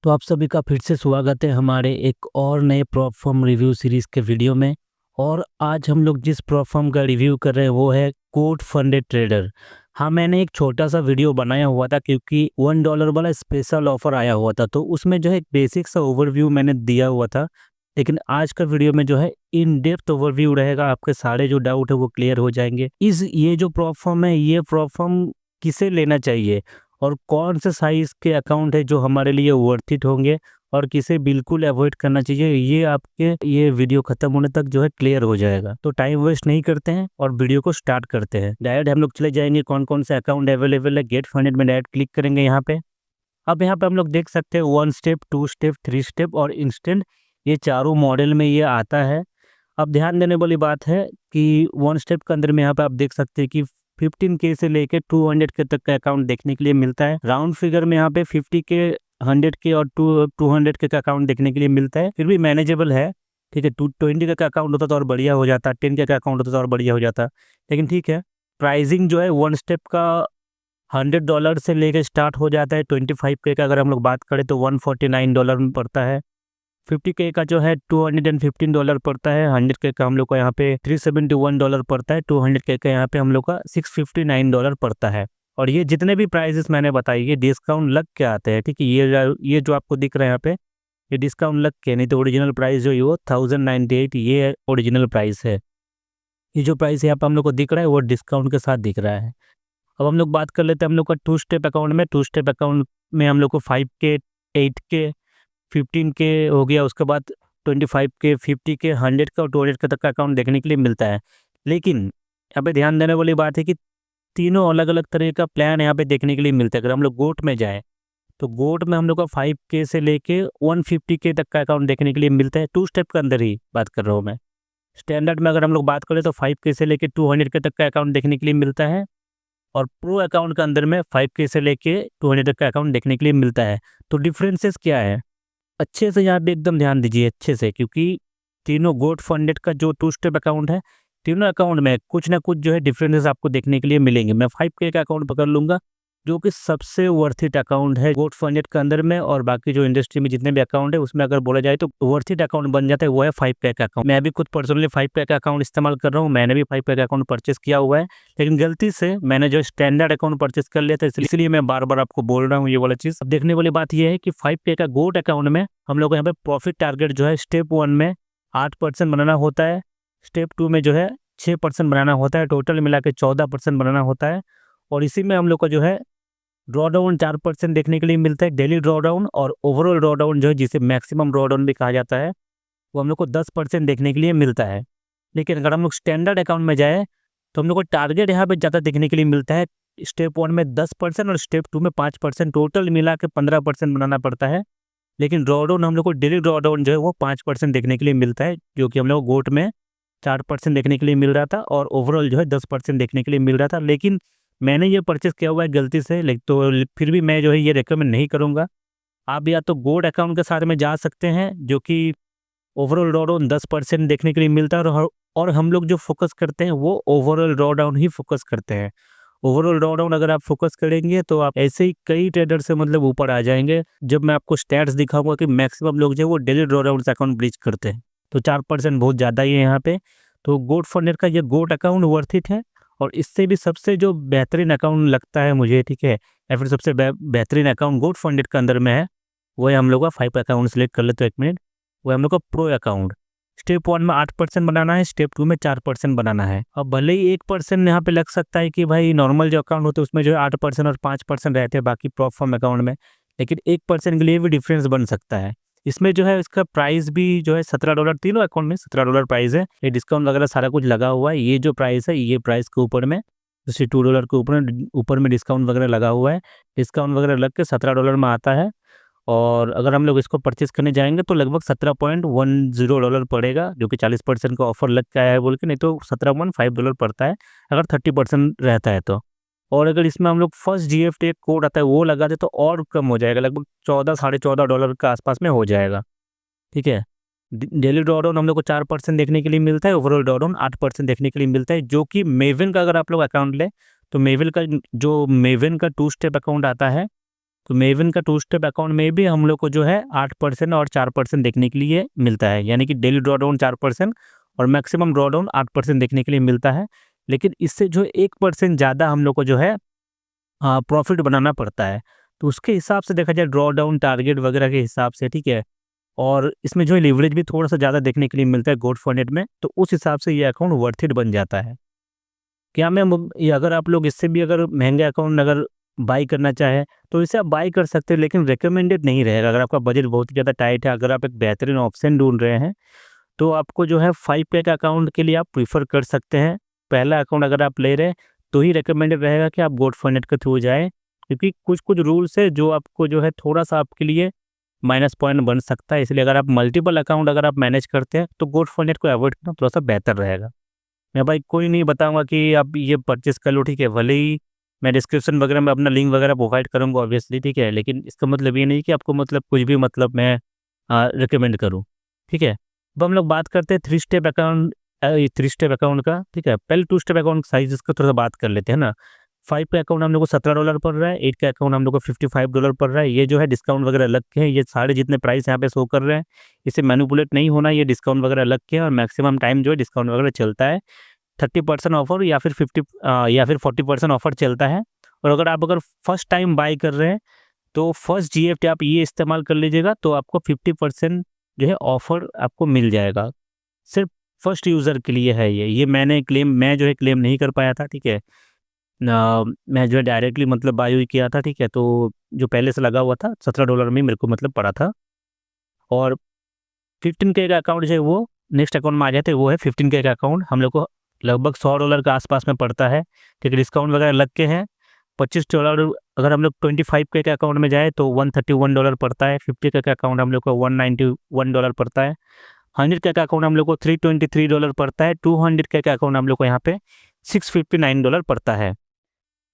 तो आप सभी का फिर से स्वागत है हमारे एक और नए प्रॉप फर्म रिव्यू सीरीज़ के वीडियो में। और आज हम लोग जिस प्रॉप फर्म का रिव्यू कर रहे हैं वो है कोड फंडेड ट्रेडर। हाँ, मैंने एक छोटा सा वीडियो बनाया हुआ था क्योंकि $1 वाला स्पेशल ऑफर आया हुआ था, तो उसमें जो है एक बेसिक सा ओवरव्यू मैंने दिया हुआ था। लेकिन आज का वीडियो में जो है इन डेप्थ ओवरव्यू रहेगा, आपके सारे जो डाउट है वो क्लियर हो जाएंगे। ये जो प्रॉप फर्म है, ये प्रॉप फर्म किसे लेना चाहिए और कौन से साइज़ के अकाउंट है जो हमारे लिए वर्थ इट होंगे और किसे बिल्कुल अवॉइड करना चाहिए, ये आपके ये वीडियो खत्म होने तक जो है क्लियर हो जाएगा। तो टाइम वेस्ट नहीं करते हैं और वीडियो को स्टार्ट करते हैं। डायरेक्ट हम लोग चले जाएंगे कौन कौन से अकाउंट अवेलेबल है। गेट फंडेड में डायरेक्ट क्लिक करेंगे यहाँ पे। अब यहाँ पे हम लोग देख सकते हैं 1 स्टेप, 2 स्टेप, 3 स्टेप और इंस्टेंट, ये चारों मॉडल में ये आता है। अब ध्यान देने वाली बात है कि 1 स्टेप के अंदर में यहाँ पे आप देख सकते हैं कि 15K से लेके 200K तक का अकाउंट देखने के लिए मिलता है। राउंड फिगर में यहाँ पे 50K, 100K और 200K का अकाउंट देखने के लिए मिलता है, फिर भी मैनेजेबल है। ठीक है, 220K का अकाउंट होता तो और बढ़िया हो जाता, 10K का अकाउंट होता तो और बढ़िया हो जाता, लेकिन ठीक है। प्राइसिंग जो है 1 स्टेप का $100 से लेके स्टार्ट हो जाता है। 25K का अगर हम लोग बात करें तो $149 में पड़ता है। 50K का जो है $215 पड़ता है। 100K का हम लोग का यहाँ पे $371 पड़ता है। 200K का यहाँ पे हम लोग का $659 पड़ता है। और ये जितने भी प्राइजेस मैंने बताई ये डिस्काउंट लग के आते हैं। ठीक है, ये जो आपको दिख रहा है यहाँ पे, ये डिस्काउंट लग के, नहीं तो ओरिजिनल प्राइस जो है वो 1098, ये ओरिजिनल प्राइस है। ये जो प्राइस यहाँ पे हम लोग को दिख रहा है वो डिस्काउंट के साथ दिख रहा है। अब हम लोग बात कर लेते हैं हम लोग का 2 स्टेप अकाउंट में। 2 स्टेप अकाउंट में हम लोग को 5K, 8K, 15K हो गया, उसके बाद 25K, 50K, 100K और 200K तक का अकाउंट देखने के लिए मिलता है। लेकिन यहाँ पे ध्यान देने वाली बात है कि तीनों अलग अलग तरह का प्लान यहाँ पे देखने के लिए मिलता है। अगर हम लोग गोट में जाएँ तो गोट में हम लोग का 5K से लेके 150K तक का अकाउंट देखने के लिए मिलता है। 2 स्टेप के अंदर ही बात कर रहा हूँ मैं। स्टैंडर्ड में अगर हम लोग बात करें तो 5K से लेके 200K तक का अकाउंट देखने के लिए मिलता है। और प्रो अकाउंट के अंदर में 5K से लेके 200 तक का अकाउंट देखने के लिए मिलता है। तो डिफरेंसेस क्या है, अच्छे से यहाँ पे एकदम ध्यान दीजिए अच्छे से, क्योंकि तीनों गोट फंडेड का जो 2 स्टेप अकाउंट है, तीनों अकाउंट में कुछ ना कुछ जो है डिफरेंसेस आपको देखने के लिए मिलेंगे। मैं 5K का अकाउंट पकड़ लूँगा जो कि सबसे वर्थ इट अकाउंट है गोट फंडेड के अंदर में, और बाकी जो इंडस्ट्री में जितने भी अकाउंट है उसमें अगर बोला जाए तो वर्थ इट अकाउंट बन जाता है वो है 5K का अकाउंट। मैं भी खुद पर्सनली 5K का अकाउंट इस्तेमाल कर रहा हूँ, मैंने भी 5K का अकाउंट परचेस किया हुआ है, लेकिन गलती से मैंने जो स्टैंडर्ड अकाउंट परचेस कर लिया था, इसलिए मैं बार बार आपको बोल रहा हूँ ये वाला चीज़। अब देखने वाली बात यह है कि 5K का गोट अकाउंट में हम लोग को यहाँ पे प्रॉफिट टारगेट जो है स्टेप 1 में 8% बनाना होता है, स्टेप 2 में जो है 6% बनाना होता है, टोटल मिला के 14% बनाना होता है। और इसी में हम लोग का जो है ड्रॉडाउन 4% देखने के लिए मिलता है, डेली ड्रॉडाउन, और ओवरऑल ड्रॉडाउन जो है जिसे मैक्सिमम ड्रॉडाउन भी कहा जाता है वो हम लोग को 10% देखने के लिए मिलता है। लेकिन अगर हम लोग स्टैंडर्ड अकाउंट में जाए तो हम लोग को टारगेट यहाँ पे ज़्यादा देखने के लिए मिलता है। स्टेप 1 में 10% और स्टेप 2 में 5%, टोटल मिला के 15% बनाना पड़ता है। लेकिन ड्रॉडाउन हम लोग को डेली ड्रॉडाउन जो है वो 5% देखने के लिए मिलता है, जो कि हम लोग गोट में 4% देखने के लिए मिल रहा था और ओवरऑल जो है 10% देखने के लिए मिल रहा था। लेकिन मैंने ये परचेस किया हुआ है गलती से, तो फिर भी मैं जो है ये रेकमेंड नहीं करूँगा। आप या तो गोल्ड अकाउंट के साथ में जा सकते हैं जो कि ओवरऑल ड्रॉडाउन 10% देखने के लिए मिलता है, और हम लोग जो फोकस करते हैं वो ओवरऑल ड्रॉडाउन ही फोकस करते हैं। ओवरऑल ड्रॉडाउन अगर आप फोकस करेंगे तो आप ऐसे ही कई ट्रेडर से मतलब ऊपर आ जाएंगे। जब मैं आपको स्टैट्स दिखाऊंगा कि मैक्सिमम लोग जो है वो डेली ड्रॉडाउन से अकाउंट ब्रीच करते हैं, तो 4% बहुत ज़्यादा ही है यहाँ पे। तो गोट फंडेड का ये गोट अकाउंट वर्थ इट है, और इससे भी सबसे जो बेहतरीन अकाउंट लगता है मुझे, ठीक है, या फिर सबसे बेहतरीन अकाउंट गोट फंडेड के अंदर में है वो है हम लोग का 5 अकाउंट सेलेक्ट कर ले तो 1 मिनट, वो है हम लोग का प्रो अकाउंट। स्टेप 1 में 8% बनाना है, स्टेप 2 में 4% बनाना है। अब भले ही 1% यहाँ पे लग सकता है कि भाई नॉर्मल जो अकाउंट होते हैं उसमें जो है 8% और 5% रहते हैं बाकी प्रॉप फर्म अकाउंट में, लेकिन 1% के लिए भी डिफरेंस बन सकता है। इसमें जो है इसका प्राइस भी जो है $17, तीनों अकाउंट में $17 प्राइस है। ये डिस्काउंट वगैरह सारा कुछ लगा हुआ है। ये जो प्राइस है ये प्राइस के ऊपर में $2 के ऊपर में डिस्काउंट वगैरह लगा हुआ है। डिस्काउंट वगैरह लग के $17 में आता है, और अगर हम लोग इसको परचेस करने जाएंगे तो लगभग $17.10 पड़ेगा, जो कि 40% का ऑफर लग के आया है बोल के, नहीं तो $17.5 पड़ता है अगर 30% रहता है तो। और अगर इसमें हम लोग फर्स्ट GFT कोड आता है वो लगा दे तो और कम हो जाएगा, लगभग 14, $14.5 के आसपास में हो जाएगा। ठीक है, डेली ड्रॉडाउन हम लोग को 4% देखने के लिए मिलता है, ओवरऑल ड्रॉडाउन 8% देखने के लिए मिलता है, जो कि मेवन का अगर आप लोग अकाउंट लें तो मेवन का 2 स्टेप अकाउंट आता है तो मेवन का 2 स्टेप अकाउंट में भी हम लोग को जो है 8% और 4% देखने के लिए मिलता है, यानी कि डेली ड्रॉ डाउन 4% और मैक्सिमम ड्रॉ डाउन 8% देखने के लिए मिलता है। लेकिन इससे जो 1% ज़्यादा हम लोग को जो है प्रॉफिट बनाना पड़ता है। तो उसके हिसाब से देखा जाए ड्रॉ डाउन टारगेट वगैरह के हिसाब से, ठीक है, और इसमें जो है लीवरेज भी थोड़ा सा ज़्यादा देखने के लिए मिलता है गोट फंडेड में, तो उस हिसाब से ये अकाउंट वर्थ इट बन जाता है। क्या मैं ये अगर आप लोग इससे भी अगर महंगे अकाउंट अगर बाई करना चाहें तो इसे आप बाई कर सकते हैं, लेकिन रिकमेंडेड नहीं रहेगा। अगर आपका बजट बहुत ही ज़्यादा टाइट है, अगर आप एक बेहतरीन ऑप्शन ढूंढ रहे हैं तो आपको जो है 5 का अकाउंट के लिए आप प्रीफर कर सकते हैं। पहला अकाउंट अगर आप ले रहे हैं तो ही रिकमेंडेड रहेगा कि आप गोट फंडेड के थ्रू जाएँ, क्योंकि कुछ रूल्स है जो आपको जो है थोड़ा सा आपके लिए माइनस पॉइंट बन सकता है। इसलिए अगर आप मल्टीपल अकाउंट अगर आप मैनेज करते हैं तो गोट फंडेड को अवॉइड करना थोड़ा सा बेहतर रहेगा। मैं भाई कोई नहीं बताऊंगा कि आप ये परचेस कर लो, ठीक है, भले ही मैं डिस्क्रिप्शन वगैरह में अपना लिंक वगैरह प्रोवाइड करूँगा ऑब्वियसली, ठीक है, लेकिन इसका मतलब ये नहीं कि आपको मतलब कुछ भी मतलब मैं रिकमेंड करूँ, ठीक है। अब हम लोग बात करते हैं 3 स्टेप अकाउंट 3 स्टेप अकाउंट का, ठीक है। पहले 2 स्टेप अकाउंट साइज का थोड़ा सा बात कर लेते हैं ना। 5 का अकाउंट हम लोग को $17 पड़ रहा है, 8 का अकाउंट हम लोग को $55 पड़ रहा है। ये जो है डिस्काउंट वगैरह अलग के हैं, ये सारे जितने प्राइस यहाँ पे शो कर रहे हैं इसे मैनिपुलेट नहीं होना, ये डिस्काउंट वगैरह अलग के हैं और मैक्सिमम टाइम जो है डिस्काउंट वगैरह चलता है। 30% ऑफर या फिर 40% ऑफर चलता है। और अगर फर्स्ट टाइम बाय कर रहे हैं तो फर्स्ट GST आप ये इस्तेमाल कर लीजिएगा तो आपको 50% जो है ऑफर आपको मिल जाएगा। सिर्फ फर्स्ट यूज़र के लिए है ये मैं जो है क्लेम नहीं कर पाया था, ठीक है ना। मैं जो है डायरेक्टली मतलब बाय ही किया था, ठीक है। तो जो पहले से लगा हुआ था $17 में मेरे को मतलब पड़ा था। और 15K का अकाउंट जो है वो नेक्स्ट अकाउंट में आ जाते हैं, वो है 15K का अकाउंट। हम लोग को लगभग $100 के आसपास में पड़ता है, ठीक है। डिस्काउंट वगैरह लग के हैं $25। अगर हम लोग 25K के अकाउंट में जाए तो $131 पड़ता है। 50K का अकाउंट हम लोग को $191 पड़ता है। 100K का अकाउंट हम लोग को $323 पड़ता है। 200K का अकाउंट हम लोग को यहाँ पे $659 पड़ता है।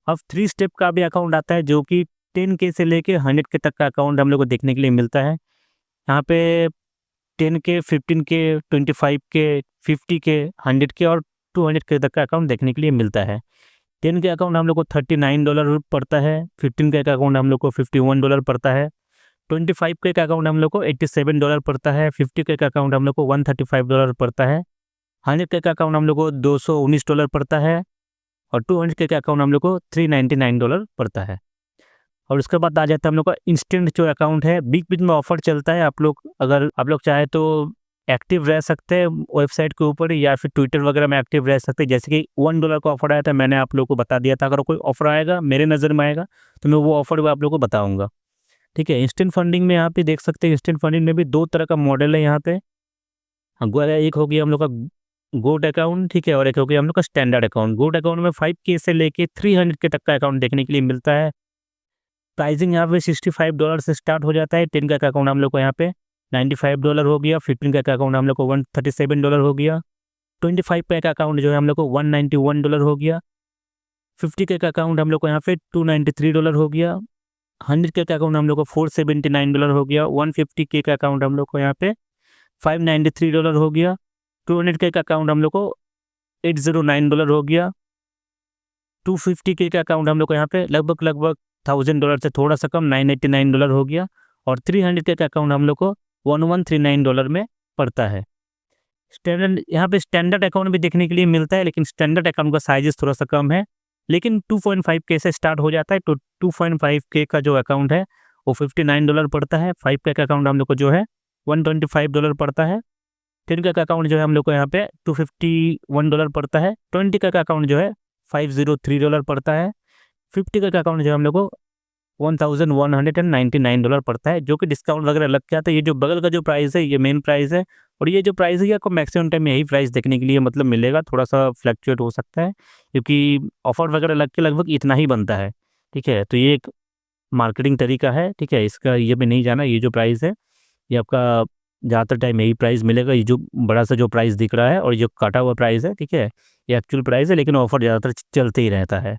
अब 3 स्टेप का भी अकाउंट आता है जो कि 10K से लेके 100K तक का अकाउंट हम लोग को देखने के लिए मिलता है। यहाँ पे 10K, 15K, 25K, 50K, 100K और 200K तक का अकाउंट देखने के लिए मिलता है। 10K अकाउंट हम लोग को $39 पड़ता है। 15K का अकाउंट हम लोग को $51 पड़ता है। 25K का अकाउंट हम लोग को $87 पड़ता है। 50K का अकाउंट हम लोग को $135 पड़ता है। 100K का अकाउंट हम लोग को $219 पड़ता है और 200K का अकाउंट हम लोग को $399 पड़ता है। और उसके बाद आ जाता है हम लोग का इंस्टेंट जो अकाउंट है। बीच बीच में ऑफर चलता है, अगर आप लोग चाहे तो एक्टिव रह सकते हैं वेबसाइट के ऊपर या फिर ट्विटर वगैरह में एक्टिव रह सकते हैं। जैसे कि $1 का ऑफर आया था, मैंने आप लोगों को बता दिया था। अगर कोई ऑफर आएगा मेरे नज़र में आएगा तो मैं वो ऑफर आप लोगों को बताऊंगा, ठीक है। इंस्टेंट फंडिंग में यहाँ पे देख सकते हैं, इंस्टेंट फंडिंग में भी 2 तरह का मॉडल है यहाँ पे। एक हो गया हम लोग का गोट अकाउंट, ठीक है, और एक हो गया हम लोग का स्टैंडर्ड अकाउंट। गोट अकाउंट में 5K से लेके 300K तक का अकाउंट देखने के लिए मिलता है। प्राइसिंग यहाँ पे $65 से स्टार्ट हो जाता है। 10K का अकाउंट हम लोग को यहाँ पे $95 हो गया। 15K का अकाउंट हम लोग को $137 हो गया। 25K का अकाउंट जो है हम लोग को $191 हो गया। 50K का अकाउंट हम लोग को यहाँ पे $293 हो गया। 100K का अकाउंट हम लोग को $479 हो गया। 150K का अकाउंट हम लोग को यहाँ पे $593 हो गया। 200K का अकाउंट हम लोग को $809 हो गया। 250K का अकाउंट हम लोग को यहाँ पे लगभग $1,000 से थोड़ा सा कम $989 हो गया। और 300K का अकाउंट हम लोग को $1139 में पड़ता है। यहाँ पे स्टैंडर्ड अकाउंट भी देखने के लिए मिलता है, लेकिन स्टैंडर्ड अकाउंट का साइज थोड़ा सा कम है, लेकिन 2.5K से स्टार्ट हो जाता है। तो 2.5K का जो अकाउंट है वो $59 पड़ता है। 5K का अकाउंट हम लोग को जो है $125 पड़ता है। 10K का अकाउंट जो है हम लोग को यहाँ पे $251 पड़ता है। 20K का अकाउंट जो है $503 पड़ता है। 50K का अकाउंट जो है हम लोग को $1199 पड़ता है, जो कि डिस्काउंट वगैरह लग के आता है। ये जो बगल का जो प्राइस है ये मेन प्राइस है, और ये जो प्राइस है ये आपको मैक्सिमम टाइम में यही प्राइस देखने के लिए मतलब मिलेगा। थोड़ा सा फ्लक्चुएट हो सकता है क्योंकि ऑफर वगैरह लग के लगभग इतना ही बनता है, ठीक है। तो ये एक मार्केटिंग तरीका है, ठीक है। इसका ये भी नहीं जाना, ये जो प्राइस है ये आपका ज़्यादातर टाइम यही प्राइस मिलेगा। ये जो बड़ा सा जो प्राइस दिख रहा है और ये काटा हुआ प्राइस है, ठीक है, ये एक्चुअल प्राइस है, लेकिन ऑफर ज़्यादातर चलते ही रहता है।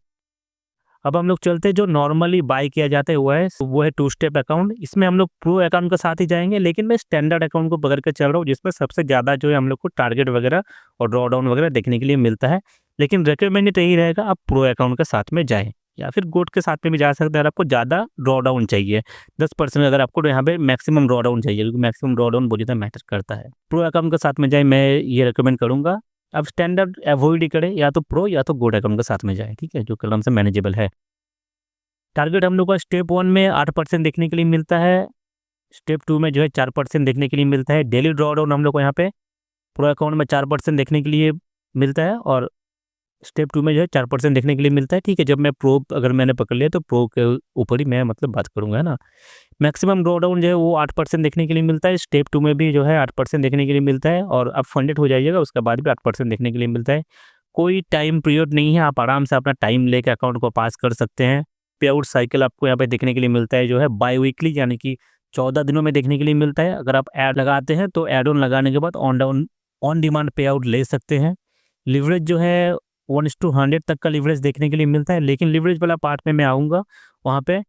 अब हम लोग चलते हैं जो नॉर्मली बाय किया जाता है वो है 2 स्टेप अकाउंट। इसमें हम लोग प्रो अकाउंट के साथ ही जाएंगे, लेकिन मैं स्टैंडर्ड अकाउंट को पकड़ के चल रहा हूँ जिसमें सबसे ज़्यादा जो है हम लोग को टारगेट वगैरह और ड्रॉ डाउन वगैरह देखने के लिए मिलता है। लेकिन रिकमेंडेड यही रहेगा आप प्रो अकाउंट के साथ में जाएँ, या फिर गोट के साथ में भी जा सकते हैं अगर आपको ज़्यादा ड्रॉ डाउन चाहिए 10% अगर आपको यहाँ पे मैक्सिमम ड्रॉ डाउन चाहिए, क्योंकि मैक्सिमम ड्रॉ डाउन बहुत ज़्यादा मैटर करता है। प्रो अकाउंट के साथ में जाए मैं ये रिकमेंड करूँगा। अब स्टैंडर्ड अवॉइड ही करें, या तो प्रो या तो गोट अकाउंट के साथ में जाए, ठीक है, जो कलम से मैनेजेबल है। टारगेट हम लोग का स्टेप 1 में 8% देखने के लिए मिलता है, स्टेप 2 में जो है 4% देखने के लिए मिलता है। डेली ड्रॉ डाउन हम लोग को यहाँ पे प्रो अकाउंट में 4% देखने के लिए मिलता है और स्टेप 2 में जो है 4% देखने के लिए मिलता है, ठीक है। जब मैं प्रो अगर मैंने पकड़ लिया तो प्रो के ऊपर ही मैं मतलब बात करूँगा, है ना। मैक्सिमम ड्रॉ डाउन जो है वो 8% देखने के लिए मिलता है, स्टेप 2 में भी जो है 8% देखने के लिए मिलता है और आप फंडेड हो जाइएगा उसके बाद भी 8% देखने के लिए मिलता है। कोई टाइम पीरियड नहीं है, आप आराम से अपना टाइम लेके अकाउंट को पास कर सकते हैं। पे आउट साइकिल आपको यहाँ पे देखने के लिए मिलता है जो है बाई वीकली, यानी कि 14 दिनों में देखने के लिए मिलता है। अगर आप ऐड लगाते हैं तो ऐड ऑन लगाने के बाद ऑन डिमांड पे आउट ले सकते हैं। लिवरेज जो है 1:100 तक का लिवरेज देखने के लिए मिलता है, लेकिन लिवरेज वाला पार्ट में मैं आऊँगा। वहाँ पे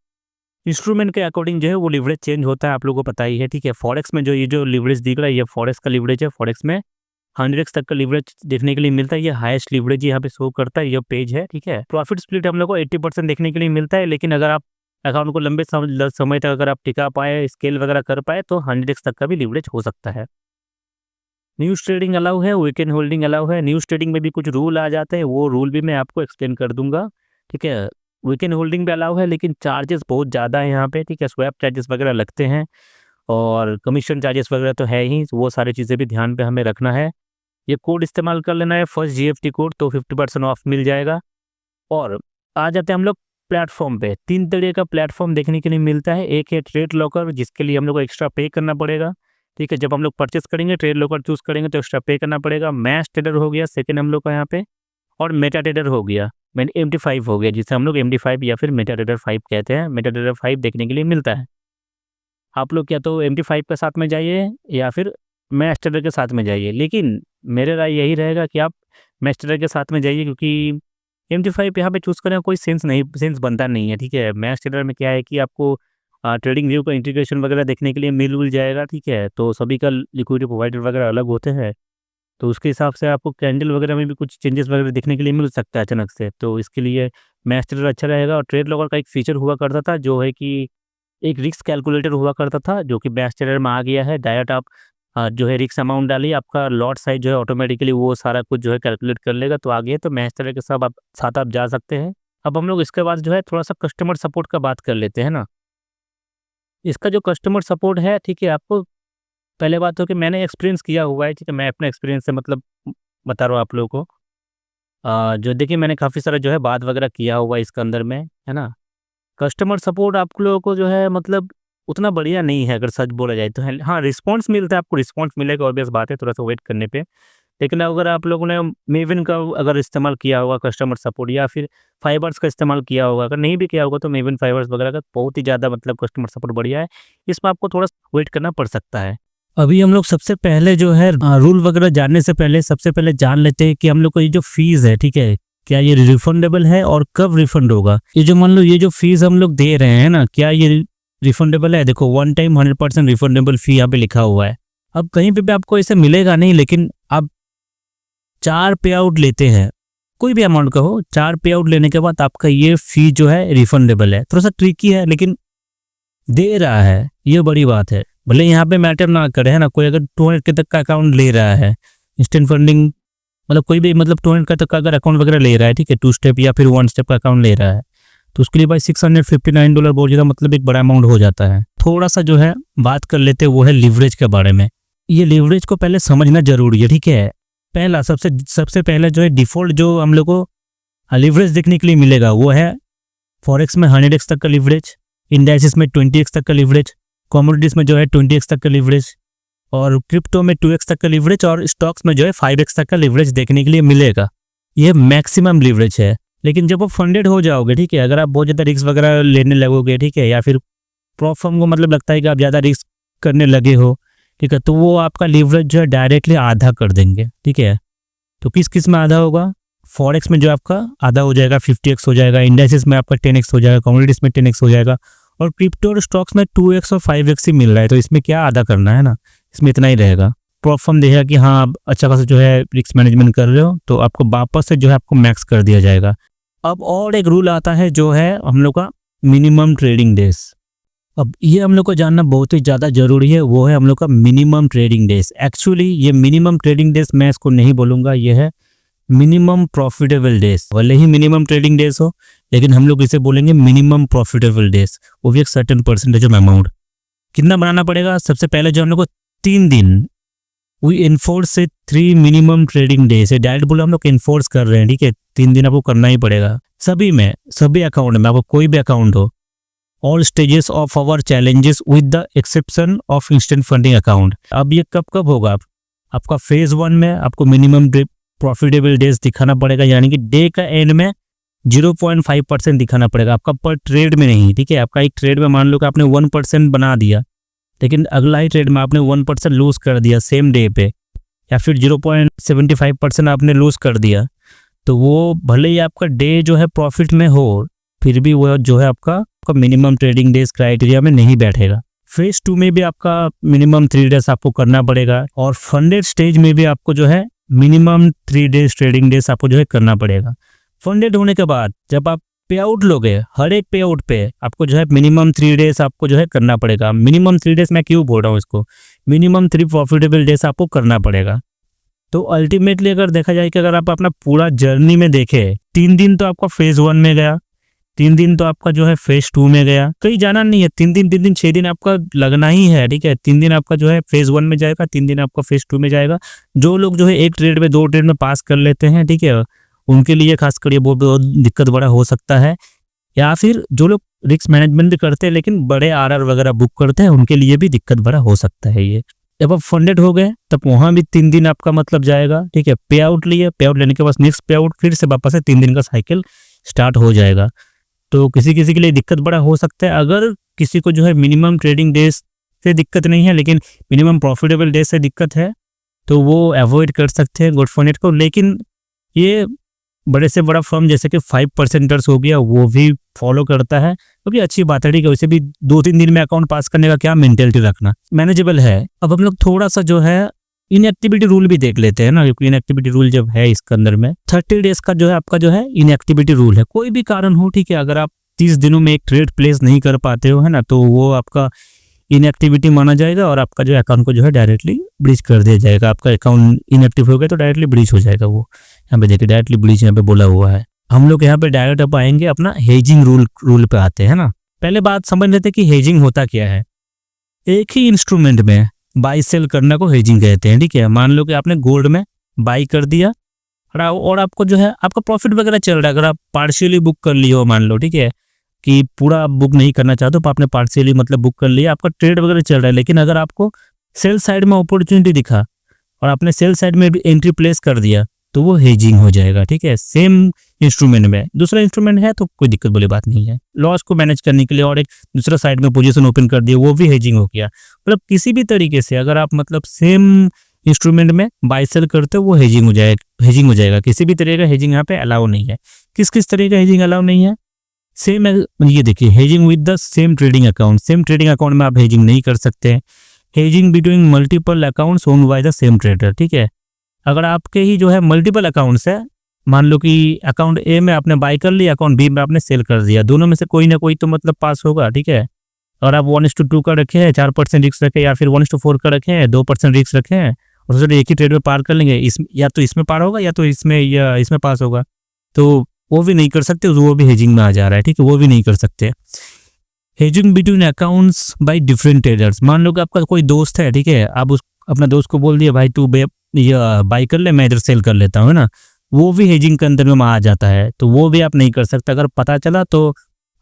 इंस्ट्रूमेंट के अकॉर्डिंग जो है वो लिवरेज चेंज होता है, आप लोगों को पता ही है, ठीक है। फॉरेक्स में जो ये जो लिवरेज दिख रहा है ये फॉरेक्स का लिवरेज है। फॉरेक्स में 100x तक का लिवरेज देखने के लिए मिलता है, ये हाईएस्ट लिवरेज यहाँ पे शो करता है, ये पेज है, ठीक है। प्रॉफिट स्प्लिट हम लोग को 80% देखने के लिए मिलता है, लेकिन अगर आप अकाउंट को लंबे समय तक अगर आप टिका पाए, स्केल वगैरह कर पाए तो 100x तक का भी लिवरेज हो सकता है। न्यूज़ ट्रेडिंग अलाउ है, वीकेंड होल्डिंग अलाउ है। न्यूज़ ट्रेडिंग में भी कुछ रूल आ जाते हैं, वो रूल भी मैं आपको एक्सप्लेन कर दूंगा, ठीक है। वीकेंड होल्डिंग भी अलाउ है, लेकिन चार्जेस बहुत ज़्यादा है यहाँ पे, ठीक है। स्वैप चार्जेस वगैरह लगते हैं और कमीशन चार्जेस वगैरह तो है ही, वो सारी चीज़ें भी ध्यान पे हमें रखना है। ये कोड इस्तेमाल कर लेना है फर्स्ट GFT कोड, तो 50% ऑफ मिल जाएगा। और आ जाते हैं हम लोग प्लेटफॉर्म पे। 3 तरह का प्लेटफॉर्म देखने के लिए मिलता है। एक है ट्रेड लॉकर, जिसके लिए हम लोग को एक्स्ट्रा पे करना पड़ेगा, ठीक है। जब हम लोग परचेस करेंगे ट्रेड लॉकर चूज़ करेंगे तो एक्स्ट्रा पे करना पड़ेगा। मैश ट्रेडर हो गया सेकेंड हम लोग का यहाँ पे, और मेटा ट्रेडर हो गया, मैंने MT5 हो गया, जिसे हम लोग MT5 या फिर मेटा ट्रेडर 5 कहते हैं। मेटा ट्रेडर 5 देखने के लिए मिलता है। आप लोग या तो MT5 के साथ में जाइए या फिर मैश ट्रेडर के साथ में जाइए, लेकिन मेरा राय यही रहेगा कि आप मैश ट्रेडर के साथ में जाइए, क्योंकि MT5 यहाँ पे चूज़ करने का कोई सेंस बनता नहीं है, ठीक है। मैश ट्रेडर में क्या है कि आपको ट्रेडिंग व्यू का इंटीग्रेशन वगैरह देखने के लिए मिल जाएगा, ठीक है। तो सभी का लिक्विडिटी प्रोवाइडर वगैरह अलग होते हैं, तो उसके हिसाब से आपको कैंडल वगैरह में भी कुछ चेंजेस वगैरह देखने के लिए मिल सकता है अचानक से, तो इसके लिए मैश ट्रेडर अच्छा रहेगा। और ट्रेड लॉकर का एक फीचर हुआ करता था जो है कि एक रिस्क कैलकुलेटर हुआ करता था, जो कि मैश ट्रेडर में आ गया है। डायरेक्ट आप जो है रिस्क अमाउंट डालिए, आपका लॉट साइज जो है ऑटोमेटिकली वो सारा कुछ जो है कैलकुलेट कर लेगा, तो आ गया। तो मैश ट्रेडर के साथ आप जा सकते हैं। अब हम लोग इसके बाद जो है थोड़ा सा कस्टमर सपोर्ट का बात कर लेते हैं ना। इसका जो कस्टमर सपोर्ट है, ठीक है, आपको पहले बात हो कि मैंने एक्सपीरियंस किया हुआ है, ठीक है। मैं अपने एक्सपीरियंस से मतलब बता रहा हूँ आप लोगों को। जो देखिए मैंने काफ़ी सारा जो है बात वगैरह किया हुआ है इसके अंदर में, है ना। कस्टमर सपोर्ट आप लोगों को जो है मतलब उतना बढ़िया नहीं है, अगर सच बोला जाए तो है। हाँ, रिस्पॉन्स मिलता है, आपको रिस्पॉन्स मिलेगा, ऑब्वियस बात है, थोड़ा सा वेट करने पे। लेकिन अगर आप लोगों ने मेवन का अगर इस्तेमाल किया होगा कस्टमर सपोर्ट, या फिर फाइबर्स का इस्तेमाल किया होगा, अगर नहीं भी किया होगा तो मेवन फाइबर्स वगैरह का बहुत ही ज़्यादा मतलब कस्टमर सपोर्ट बढ़िया है। इसमें आपको थोड़ा वेट करना पड़ सकता है। अभी हम लोग सबसे पहले जो है रूल वगैरह जानने से पहले सबसे पहले जान लेते हैं कि हम लोग को ये जो फीस है, ठीक है, क्या ये रिफंडेबल है और कब रिफंड होगा। ये जो मान लो ये जो फीस हम लोग दे रहे हैं ना, क्या ये रिफंडेबल है। देखो 1 टाइम 100% रिफंडेबल फी यहाँ पे लिखा हुआ है। अब कहीं पे भी आपको ऐसे मिलेगा नहीं, लेकिन आप 4 पे आउट लेते हैं, कोई भी अमाउंट का हो, 4 पे आउट लेने के बाद आपका ये फी जो है रिफंडेबल है। थोड़ा सा ट्रिकी है, लेकिन दे रहा है, ये बड़ी बात है। भले यहाँ पे मैटर ना करे, है ना। कोई अगर 200 के तक का अकाउंट ले रहा है, इंस्टेंट फंडिंग मतलब कोई भी मतलब 200 का तक का अगर अकाउंट वगैरह ले रहा है, ठीक है, 2 स्टेप या फिर 1 स्टेप का अकाउंट ले रहा है, तो उसके लिए भाई $659 बहुत ज़्यादा मतलब एक बड़ा अमाउंट हो जाता है। थोड़ा सा जो है बात कर लेते हैं वो है लिवरेज के बारे में। ये लिवरेज को पहले समझना जरूरी है, ठीक है। पहला सबसे पहले जो है डिफ़ॉल्ट जो हम लोग को लिवरेज देखने के लिए मिलेगा वो है फॉरेक्स में 100x तक का लिवरेज, इंडाइसिस में 20x तक का लिवरेज, कमोडिटीज में जो है 20x तक का लिवरेज, और क्रिप्टो में 2x तक का लिवरेज, और स्टॉक्स में जो है 5x तक का लिवरेज देखने के लिए मिलेगा। ये मैक्सिमम लिवरेज है। लेकिन जब आप फंडेड हो जाओगे, ठीक है, अगर आप बहुत ज़्यादा रिस्क वगैरह लेने लगोगे, ठीक है, या फिर प्रॉफर्म को मतलब लगता है कि आप ज़्यादा रिस्क करने लगे हो, ठीक है, तो वो आपका लिवरेज जो है डायरेक्टली आधा कर देंगे, ठीक है। तो किस में आधा होगा, फॉरेक्स में जो आपका आधा हो जाएगा, 50x हो जाएगा, इंडाइसिस में आपका 10x हो जाएगा, कमोडिटीज में 10x हो जाएगा, और क्रिप्टो और स्टॉक्स में 2x और 5x ही मिल रहा है। तो इसमें क्या आधा करना है ना, इसमें इतना ही रहेगा। प्रॉफर्म देखेगा कि हाँ आप अच्छा खासा जो है रिस्क मैनेजमेंट कर रहे हो, तो आपको वापस से जो है आपको मैक्स कर दिया जाएगा। अब और एक रूल आता है जो है हम लोग का मिनिमम ट्रेडिंग डेज। अब ये हम लोग को जानना बहुत ही ज़्यादा ज़रूरी है, वो है हम लोग का मिनिमम ट्रेडिंग डेज। एक्चुअली ये मिनिमम ट्रेडिंग डेज मैं इसको नहीं बोलूँगा, ये है मिनिमम प्रॉफिटेबल डेज। भले ही मिनिमम ट्रेडिंग डेज हो लेकिन हम लोग इसे बोलेंगे मिनिमम प्रॉफिटेबल डेज, वो भी एक सर्टेन परसेंटेज ऑफ अमाउंट। कितना बनाना पड़ेगा? सबसे पहले जो हम लोग को 3 दिन, वी इन्फोर्स से 3 मिनिमम ट्रेडिंग डेज है। डायरेक्ट बोला हम लोग इन्फोर्स कर रहे हैं, ठीक है। 3 दिन आपको करना ही पड़ेगा सभी में, सभी अकाउंट में, आपको कोई भी अकाउंट हो। All stages of our challenges with the exception of instant funding account. अब ये कब कब होगा? आपका फेज 1 में आपको मिनिमम प्रॉफिटेबल डेज दिखाना पड़ेगा, यानी कि डे का एंड में 0.5% दिखाना पड़ेगा आपका, पर ट्रेड में नहीं, ठीक है। आपका एक ट्रेड में मान लो कि आपने 1% बना दिया, लेकिन अगला ही ट्रेड में आपने 1% लूज कर दिया सेम डे पे, या फिर 0.75% आपने लूज कर दिया, तो वो भले ही आपका डे जो है प्रॉफिट में हो, फिर भी वो जो है आपका मिनिमम ट्रेडिंग डेज क्राइटेरिया में नहीं बैठेगा। फेज 2 में भी आपका मिनिमम 3 डेज आपको करना पड़ेगा, और फंडेड स्टेज में भी आपको जो है मिनिमम 3 डेज ट्रेडिंग डेज आपको जो है करना पड़ेगा। फंडेड होने के बाद जब आप पे आउट लोगे, हर एक पे आउट पे आपको जो है मिनिमम 3 डेज आपको जो है करना पड़ेगा। मिनिमम 3 डेज मैं क्यों बोल रहा हूँ इसको, मिनिमम 3 प्रॉफिटेबल डेज आपको करना पड़ेगा। तो अल्टीमेटली अगर देखा जाए कि अगर आप अपना पूरा जर्नी में देखें, 3 दिन तो आपका फेज 1 में गया, 3 दिन तो आपका जो है फेज 2 में गया, कहीं जाना नहीं है। 3 दिन 6 दिन आपका लगना ही है, ठीक है। 3 दिन आपका जो है फेज 1 में जाएगा, 3 दिन आपका फेज 2 में जाएगा। जो लोग जो है एक ट्रेड में 2 ट्रेड में पास कर लेते हैं, ठीक है, उनके लिए खासकर ये बहुत दिक्कत बड़ा हो सकता है। या फिर जो लोग रिस्क मैनेजमेंट भी करते हैं लेकिन बड़े आरआर वगैरह बुक करते हैं, उनके लिए भी दिक्कत बड़ा हो सकता है ये। जब आप फंडेड हो गए तब वहाँ भी 3 दिन आपका मतलब जाएगा, ठीक है। पे आउट लिए, पे आउट लेने के बाद नेक्स्ट पे आउट, फिर से वापस से 3 दिन का साइकिल स्टार्ट हो जाएगा। तो किसी किसी के लिए दिक्कत बड़ा हो सकता है। अगर किसी को जो है मिनिमम ट्रेडिंग डेज से दिक्कत नहीं है लेकिन मिनिमम प्रॉफिटेबल डेज से दिक्कत है, तो वो अवॉइड कर सकते हैं GoodFunded को। लेकिन ये बड़े से बड़ा फर्म जैसे कि 5% हो गया, वो भी फॉलो करता है, तो भी अच्छी बात है, ठीक है। वैसे भी 2-3 दिन में अकाउंट पास करने का क्या मेंटेलिटी रखना, मैनेजेबल है। अब हम लोग थोड़ा सा जो है इनएक्टिविटी रूल भी देख लेते हैं ना, क्योंकि इनएक्टिविटी रूल जब है इसके अंदर में 30 डेज का जो है आपका जो है इनएक्टिविटी रूल है। कोई भी कारण हो, ठीक है, अगर आप 30 दिनों में एक ट्रेड प्लेस नहीं कर पाते हो, है ना, तो वो आपका इनएक्टिविटी माना जाएगा और आपका जो अकाउंट को जो है डायरेक्टली ब्रीच कर दिया जाएगा। आपका अकाउंट इनएक्टिव हो गया तो डायरेक्टली ब्रीच हो जाएगा। वो यहाँ पे देखिए डायरेक्टली ब्रीच यहाँ पे बोला हुआ है। हम लोग यहाँ पे डायरेक्ट अब आएंगे अपना हेजिंग रूल पे आते हैं ना। पहले बात समझ लेते कि हेजिंग होता क्या है। एक ही इंस्ट्रूमेंट में बाई सेल करने को हेजिंग कहते हैं, ठीक है। मान लो कि आपने गोल्ड में बाई कर दिया और आपको जो है आपका प्रॉफिट वगैरह चल रहा है। अगर आप पार्शियली बुक कर लिए हो, मान लो, ठीक है, कि पूरा बुक नहीं करना चाहते तो आपने पार्शियली मतलब बुक कर लिया, आपका ट्रेड वगैरह चल रहा है, लेकिन अगर आपको सेल साइड में अपॉर्चुनिटी दिखा और आपने सेल साइड में भी एंट्री प्लेस कर दिया तो वो हेजिंग हो जाएगा, ठीक है। सेम इंस्ट्रूमेंट में दूसरा इंस्ट्रूमेंट है तो कोई दिक्कत वाली बात नहीं है। लॉस को मैनेज करने के लिए और एक दूसरा साइड में पोजीशन ओपन कर दिया, वो भी हेजिंग हो गया। मतलब किसी भी तरीके से अगर आप मतलब सेम इंस्ट्रूमेंट में बाय सेल करते हो वो हेजिंग हो जाएगा। किसी भी तरह का हेजिंग यहाँ पे अलाउ नहीं है। किस किस तरह का हेजिंग अलाउ नहीं है? सेम ये देखिए, hedging with the same trading account. Same trading account में आप हेजिंग नहीं कर सकते हैं। Hedging between multiple accounts owned by the same trader, ठीक है। अगर आपके ही जो है मल्टीपल अकाउंट्स है, मान लो कि अकाउंट ए में आपने बाय कर लिया, अकाउंट बी में आपने सेल कर दिया, दोनों में से कोई ना कोई तो मतलब पास होगा, ठीक है। और आप 1:2 का रखे हैं, 4% रिस्क रखे, या फिर 1:4 का रखे हैं, 2% रिस्क रखे हैं, और सोचो एक ही ट्रेड में पार कर लेंगे, या तो इसमें पार होगा या तो इसमें पास होगा, तो वो भी नहीं कर सकते, वो भी हेजिंग में आ जा रहा है, ठीक है। वो भी नहीं कर सकते। Hedging between accounts by different traders. मान लो कि आपका कोई दोस्त है, ठीक है, आप अपना दोस्त को बोल दिया भाई तू बाई कर ले, मैं इधर सेल कर लेता हूँ ना, वो भी हेजिंग के अंदर में आ जाता है। तो वो भी आप नहीं कर सकते। अगर पता चला तो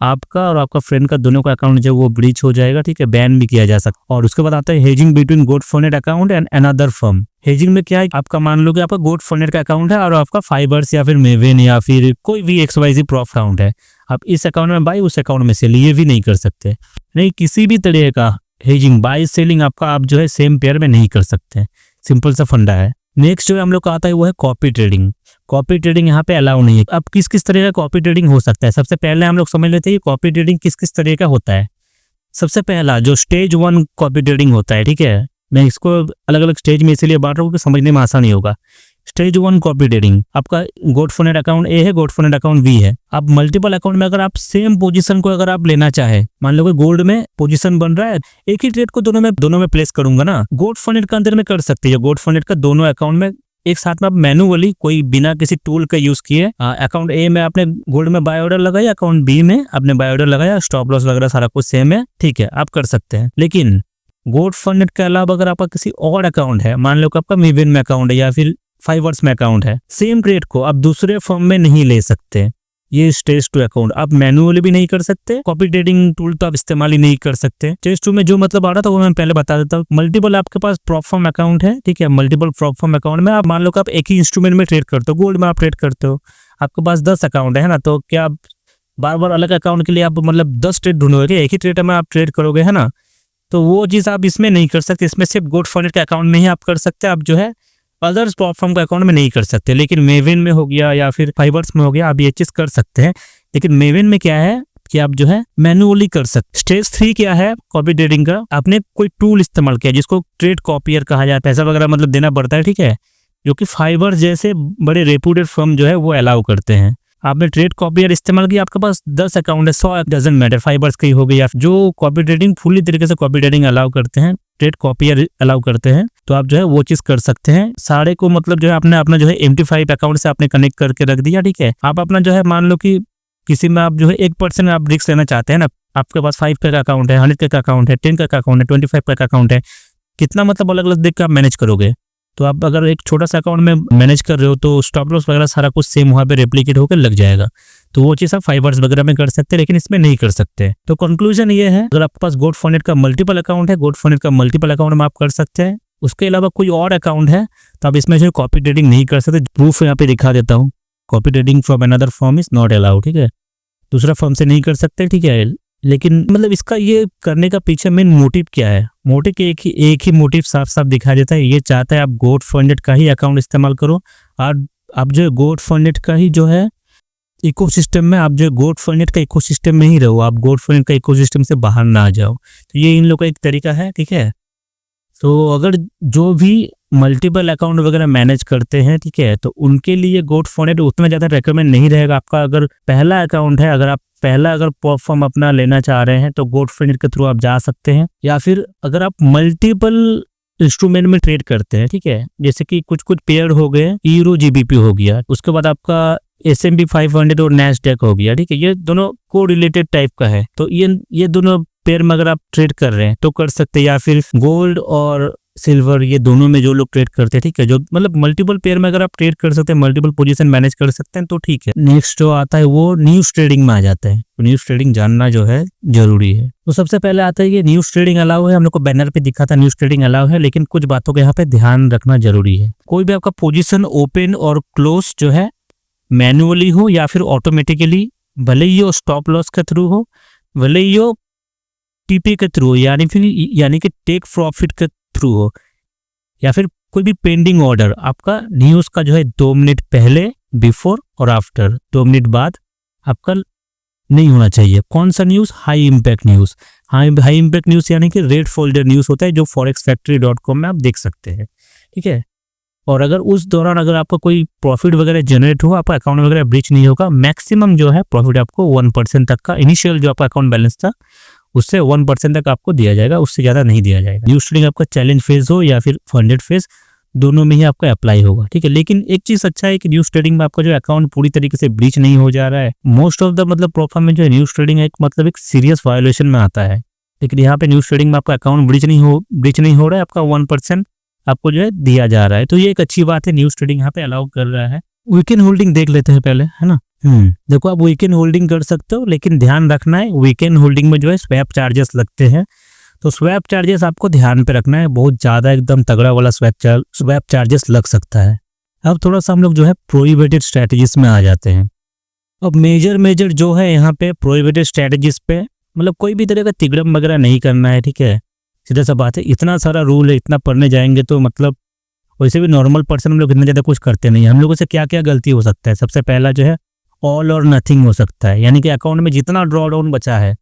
आपका और आपका फ्रेंड का दोनों का अकाउंट जो वो ब्रीच हो जाएगा, ठीक है, बैन भी किया जा सकता है। और उसके बाद आता है hedging between GoodFunded account and another firm. Hedging में क्या है, आपका मान लो कि आपका GoodFunded का अकाउंट है और आपका फाइबर्स या फिर मेवेन या फिर कोई भी XYZ प्रॉफ अकाउंट है, आप इस अकाउंट में बाई उस अकाउंट में सेल, ये भी नहीं कर सकते। नहीं, किसी भी तरह का हेजिंग बाई सेलिंग आपका आप जो है सेम पेयर में नहीं कर सकते। सिंपल सा फंडा है। नेक्स्ट जो हम लोग का आता है वो है कॉपी ट्रेडिंग। कॉपी ट्रेडिंग यहाँ पे अलाउ नहीं है। अब किस किस तरह का कॉपी ट्रेडिंग हो सकता है, सबसे पहले हम लोग समझ लेते हैं कॉपी ट्रेडिंग किस किस तरह का होता है। सबसे पहला जो स्टेज 1 कॉपी ट्रेडिंग होता है, ठीक है, मैं इसको अलग अलग स्टेज में इसलिए बांट रहा हूँ कि समझने में आसानी होगा। स्टेज 1 कॉपी ट्रेडिंग, आपका गोट फॉरनेट अकाउंट ए है, गोट फॉरनेट अकाउंट बी है। अब मल्टीपल अकाउंट में अगर आप सेम पोजीशन को अगर आप लेना चाहे, मान लो कोई गोल्ड में पोजीशन बन रहा है, एक ही ट्रेड को दोनों में प्लेस करूंगा ना, गोट फॉरनेट के अंदर में कर सकते हैं। गोट फॉरनेट का दोनों अकाउंट में एक साथ में आप मैनुअली कोई बिना किसी टूल का यूज किए अकाउंट ए में आपने गोल्ड में बाय ऑर्डर लगाया, अकाउंट बी में आपने बाय ऑर्डर लगाया, स्टॉप लॉस वगैरह सारा कुछ सेम है, ठीक है, आप कर सकते हैं। लेकिन गोट फॉरनेट के अलावा अगर आपका किसी और अकाउंट है, मान लो कि आपका मेविन में अकाउंट है या फिर फाइवर्स में अकाउंट है, सेम ट्रेड को आप दूसरे फर्म में नहीं ले सकते। ये स्टेज 2 अकाउंट आप मैनुअली भी नहीं कर सकते, कॉपी ट्रेडिंग टूल तो आप इस्तेमाल ही नहीं कर सकते। स्टेज 2 में जो मतलब आ रहा था वो मैं पहले बता देता हूँ। मल्टीपल आपके पास प्रॉप फर्म अकाउंट है, ठीक है, मल्टीपल प्रॉप फर्म अकाउंट में आप मान लो कि आप एक ही इंस्ट्रूमेंट में ट्रेड करते हो, गोल्ड में आप ट्रेड करते हो, आपके पास 10 अकाउंट है ना, तो क्या आप बार बार अलग अकाउंट के लिए आप मतलब 10 ट्रेड ढूंढोगे, एक ही ट्रेड में आप ट्रेड करोगे, है ना, तो वो चीज़ आप इसमें नहीं कर सकते। इसमें सिर्फ गोट फॉरनेट के अकाउंट में ही आप कर सकते हैं, आप जो है अदर्स प्लेटफॉर्म के अकाउंट में नहीं कर सकते। लेकिन मेविन में हो गया या फिर फाइवर्स में हो गया, आप ये चीज़ कर सकते हैं। लेकिन मेविन में क्या है कि आप जो है मैनुअली कर सकते। स्टेज 3 क्या है कॉपी ट्रेडिंग का, आपने कोई टूल इस्तेमाल किया जिसको ट्रेड कॉपियर कहा जाता है, पैसा वगैरह मतलब देना पड़ता है, ठीक है, जो कि फाइवर्स जैसे बड़े रेप्यूटेड फर्म जो है वो अलाउ करते हैं। आपने ट्रेड कॉपियर इस्तेमाल किया, आपके पास 10 अकाउंट है, 100 डजंट मैटर, फाइवर्स की हो गई या जो कॉपी ट्रेडिंग फुली तरीके से कॉपी ट्रेडिंग अलाउ करते हैं, ट्रेड कॉपियर अलाउ करते हैं, तो आप जो है वो चीज कर सकते हैं। सारे को मतलब जो है आपने अपना जो है MT5 अकाउंट से आपने कनेक्ट करके रख दिया, ठीक है। आप अपना जो है मान लो कि किसी में आप जो है 1% आप रिस्क लेना चाहते हैं ना, आपके पास 5 का अकाउंट है, 100 का अकाउंट है, 10 का अकाउंट है, 25 का अकाउंट है, कितना मतलब अलग अलग देख के आप मैनेज करोगे। तो आप अगर एक छोटा सा अकाउंट में मैनेज कर रहे हो तो स्टॉप लॉस वगैरह सारा कुछ सेम वहाँ पे रेप्लिकेट होकर लग जाएगा। तो वो चीज़ आप फाइवर्स वगैरह में कर सकते हैं, लेकिन इसमें नहीं कर सकते। तो कंक्लूजन ये है, अगर आपके पास गोट फॉरनेट का मल्टीपल अकाउंट है, गोट फॉरनेट का मल्टीपल अकाउंट में आप कर सकते हैं। उसके अलावा कोई और अकाउंट है तो आप इसमें जो कॉपी ट्रेडिंग नहीं कर सकते। प्रूफ यहाँ पे दिखा देता हूँ, copy trading from another firm is not allowed, ठीक है, दूसरा फर्म से नहीं कर सकते, ठीक है। लेकिन मतलब इसका ये करने का पीछे मेन मोटिव क्या है, मोटिव के एक ही मोटिव साफ साफ दिखा देता है। ये चाहता है आप गोट फॉरनेट का ही अकाउंट इस्तेमाल करो और आप जो गोट फॉरनेट का ही जो है इकोसिस्टम में, आप जो गोट फॉरनेट का इकोसिस्टम में ही रहो, आप गोट फॉरनेट का इकोसिस्टम से बाहर ना आ जाओ। तो ये इन लोगों का एक तरीका है, ठीक है। तो अगर जो भी मल्टीपल अकाउंट वगैरह मैनेज करते हैं, ठीक है, तो उनके लिए गोट फॉरनेट उतना ज़्यादा रेकमेंड नहीं रहेगा। आपका अगर पहला अकाउंट है, अगर आप पहला प्लेटफॉर्म अपना लेना चाह रहे हैं तो गोट फॉरनेट के थ्रू आप जा सकते हैं। या फिर अगर आप मल्टीपल इंस्ट्रूमेंट में ट्रेड करते हैं, ठीक है, जैसे कि कुछ पेयर हो गए, यूरो GBP हो गया, उसके बाद आपका S&P 500 और नैस्डैक हो गया, ठीक है, ये दोनों को रिलेटेड टाइप का है। तो ये दोनों पेयर में अगर आप ट्रेड कर रहे हैं तो कर सकते हैं। या फिर गोल्ड और सिल्वर, ये दोनों में जो लोग ट्रेड करते हैं, ठीक है, जो मतलब मल्टीपल पेयर में अगर आप ट्रेड कर सकते हैं, मल्टीपल पोजीशन मैनेज कर सकते हैं, तो ठीक है। नेक्स्ट जो आता है वो न्यूज ट्रेडिंग में आ जाता है। तो न्यूज ट्रेडिंग जानना जो है जरूरी है। तो सबसे पहले आता है ये न्यूज ट्रेडिंग अलाउ है, हम लोग को बैनर पे दिखा था न्यूज ट्रेडिंग अलाउ है, लेकिन कुछ बातों का यहाँ पे ध्यान रखना जरूरी है। कोई भी आपका पोजिशन ओपन और क्लोज जो है मैनुअली हो या फिर ऑटोमेटिकली, भले ही हो स्टॉप लॉस के थ्रू हो, भले ही हो TP के थ्रू, यानी कि टेक प्रॉफिट के थ्रू हो, या फिर कोई भी पेंडिंग ऑर्डर आपका न्यूज का जो है 2 मिनट पहले, बिफोर और आफ्टर, 2 मिनट बाद आपका नहीं होना चाहिए। कौन सा news? High impact news. High impact news यानी कि रेड फोल्डर न्यूज होता है, जो forexfactory.com में आप देख सकते हैं, ठीक है। और अगर उस दौरान अगर आपका कोई प्रॉफिट वगैरह जनरेट हुआ, आपका अकाउंट वगैरह ब्रीच नहीं होगा, मैक्सिमम जो है प्रॉफिट आपको 1% तक का, इनिशियल जो आपका अकाउंट बैलेंस था उससे 1% तक आपको दिया जाएगा, उससे ज़्यादा नहीं दिया जाएगा। न्यूज ट्रेडिंग आपका चैलेंज फेज हो या फिर फंडेड फेज, दोनों में ही आपका अप्लाई होगा, ठीक है। लेकिन एक चीज़ अच्छा है कि न्यूज ट्रेडिंग में आपका जो अकाउंट पूरी तरीके से ब्रीच नहीं हो जा रहा है। मोस्ट ऑफ द मतलब प्लेटफॉर्म में जो है न्यूज ट्रेडिंग एक सीरियस वायोलेशन में आता है, लेकिन यहाँ पे न्यूज ट्रेडिंग में आपका अकाउंट ब्रीच नहीं हो रहा है, आपका 1% आपको जो है दिया जा रहा है। तो ये एक अच्छी बात है, न्यूज ट्रेडिंग यहाँ पे अलाउ कर रहा है। वीकेंड होल्डिंग देख लेते हैं पहले, है ना। देखो आप वीकेंड होल्डिंग कर सकते हो, लेकिन ध्यान रखना है वीकेंड होल्डिंग में जो है स्वैप चार्जेस लगते हैं। तो स्वैप चार्जेस आपको ध्यान पे रखना है, बहुत ज़्यादा एकदम तगड़ा वाला स्वैप चार्जेस लग सकता है। अब थोड़ा सा हम लोग जो है प्रोहिबिटेड स्ट्रैटेजीज में आ जाते हैं। अब मेजर जो है यहाँ पे प्रोहिबिटेड स्ट्रैटेजीज पे मतलब कोई भी तरह का तिगड़म वगैरह नहीं करना है, ठीक है, सीधा सा बात है। इतना सारा रूल है, इतना पढ़ने जाएंगे तो मतलब वैसे भी नॉर्मल पर्सन हम लोग इतना ज़्यादा कुछ करते नहीं। हम लोगों से क्या क्या गलती हो सकता है? सबसे पहला जो है ऑल और नथिंग हो सकता है, यानी कि अकाउंट में जितना ड्रॉ डाउन बचा है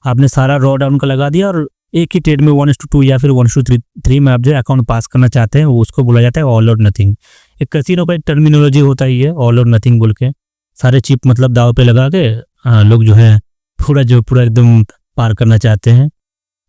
आपने सारा ड्रॉ डाउन का लगा दिया और एक ही ट्रेड में 1:2 या फिर 1:3 में आप जो अकाउंट पास करना चाहते हैं, वो उसको बोला जाता है ऑल और नथिंग। एक कैसीनो का एक टर्मिनोलॉजी होता ही है, ऑल और नथिंग बोल के। सारे चिप मतलब दाव पे लगा के लोग जो है पूरा एकदम पार करना चाहते हैं।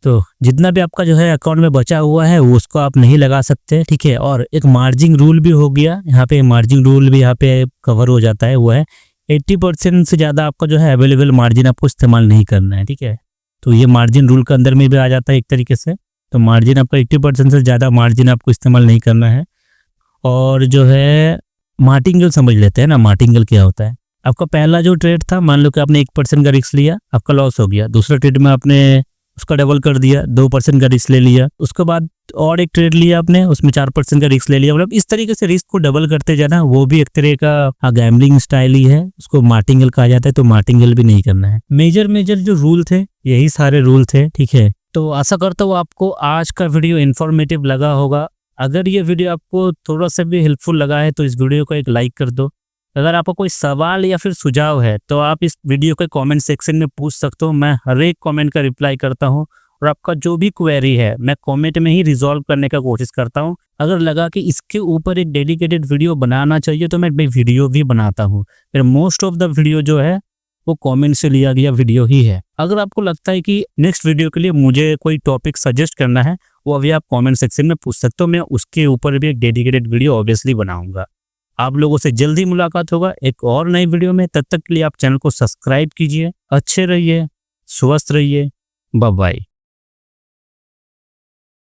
तो जितना भी आपका जो है अकाउंट में बचा हुआ है वो उसको आप नहीं लगा सकते, ठीक है। और एक मार्जिन रूल भी हो गया यहाँ पे, मार्जिन रूल भी यहाँ पे कवर हो जाता है। वो है 80% से ज़्यादा आपका जो है अवेलेबल मार्जिन आपको इस्तेमाल नहीं करना है, ठीक है। तो ये मार्जिन रूल के अंदर में भी आ जाता है एक तरीके से। तो मार्जिन आपका 80% से ज़्यादा मार्जिन आपको इस्तेमाल नहीं करना है। और जो है मार्टिंगल समझ लेते हैं ना, मार्टिंगल क्या होता है। आपका पहला जो ट्रेड था, मान लो कि आपने 1% का रिस्क लिया, आपका लॉस हो गया। दूसरा ट्रेड में आपने उसका डबल कर दिया, 2% का रिस्क ले लिया। उसके बाद और एक ट्रेड लिया आपने, उसमें 4% का रिस्क ले लिया। मतलब इस तरीके से रिस्क को डबल करते जाना, वो भी एक तरह का गैम्बलिंग स्टाइल ही है, उसको मार्टिंगल कहा जाता है। तो मार्टिंगल भी नहीं करना है। मेजर जो रूल थे यही सारे रूल थे, ठीक है। तो आशा करता हूँ आपको आज का वीडियो इन्फॉर्मेटिव लगा होगा। अगर ये वीडियो आपको थोड़ा सा भी हेल्पफुल लगा है तो इस वीडियो को एक लाइक कर दो। अगर आपको कोई सवाल या फिर सुझाव है तो आप इस वीडियो के कमेंट सेक्शन में पूछ सकते हो। मैं हर एक कमेंट का रिप्लाई करता हूँ और आपका जो भी क्वेरी है मैं कमेंट में ही रिजॉल्व करने का कोशिश करता हूँ। अगर लगा कि इसके ऊपर एक डेडिकेटेड वीडियो बनाना चाहिए तो मैं वीडियो भी बनाता हूँ। फिर मोस्ट ऑफ द वीडियो जो है वो कमेंट से लिया गया वीडियो ही है। अगर आपको लगता है कि नेक्स्ट वीडियो के लिए मुझे कोई टॉपिक सजेस्ट करना है, वो अभी आप कमेंट सेक्शन में पूछ सकते हो। मैं उसके ऊपर भी एक डेडिकेटेड वीडियो ऑब्वियसली बनाऊंगा। आप लोगों से जल्दी मुलाकात होगा एक और नई वीडियो में। तब तक के लिए आप चैनल को सब्सक्राइब कीजिए। अच्छे रहिए, स्वस्थ रहिए, बाय बाय।